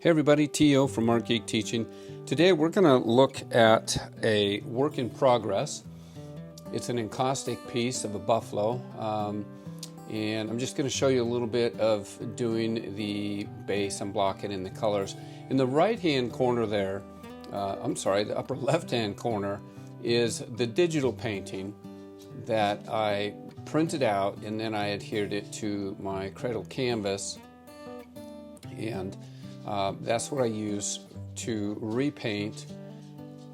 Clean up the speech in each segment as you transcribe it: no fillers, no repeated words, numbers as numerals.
Hey everybody, T.O. from Art Geek Teaching. Today we're going to look at a work in progress. It's an encaustic piece of a buffalo, and I'm just going to show you a little bit of doing the base and blocking in the colors. In the right hand corner there, the upper left hand corner is the digital painting that I printed out, and then I adhered it to my cradle canvas, and that's what I use to repaint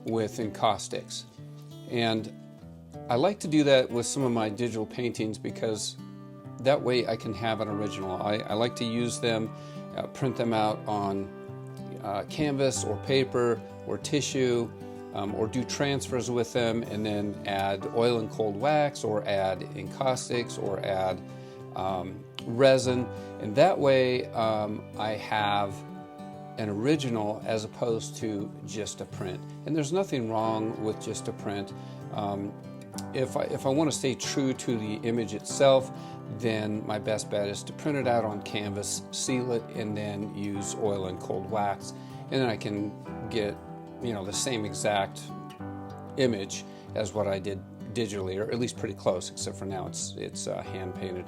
with encaustics. And I like to do that with some of my digital paintings because that way I can have an original. I like to use them, print them out on canvas or paper or tissue, or do transfers with them, and then add oil and cold wax or add encaustics or add resin, and that way I have an original as opposed to just a print. And there's nothing wrong with just a print. If I want to stay true to the image itself, then my best bet is to print it out on canvas, seal it, and then use oil and cold wax, and then I can get the same exact image as what I did digitally, or at least pretty close, except for now it's hand painted.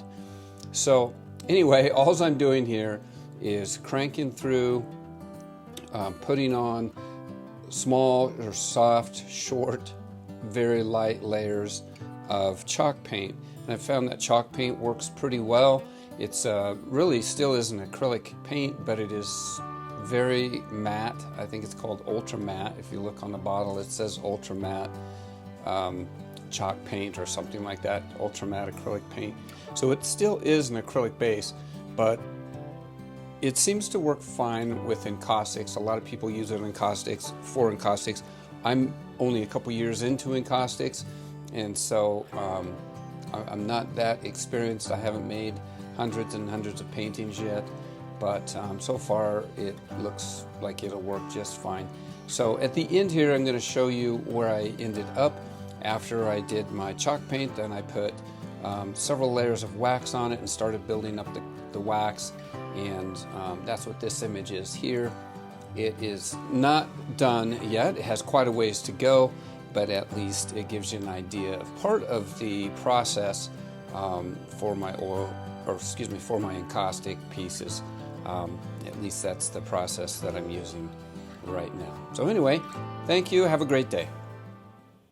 So anyway, all I'm doing here is cranking through, putting on small or soft, short, very light layers of chalk paint. And I found that chalk paint works pretty well. It's really still is an acrylic paint, but it is very matte. I think it's called ultra matte. If you look on the bottle, it says ultra matte chalk paint or something like that, ultra matte acrylic paint. So it still is an acrylic base, but it seems to work fine with encaustics. A lot of people use it for encaustics. I'm only a couple years into encaustics, and so I'm not that experienced. I haven't made hundreds and hundreds of paintings yet, but so far it looks like it'll work just fine. So at the end here, I'm going to show you where I ended up after I did my chalk paint. Then I put several layers of wax on it and started building up the wax, and that's what this image is here. It is not done yet. It has quite a ways to go, but at least it gives you an idea of part of the process for my encaustic pieces. At least that's the process that I'm using right now. So anyway, thank you. Have a great day.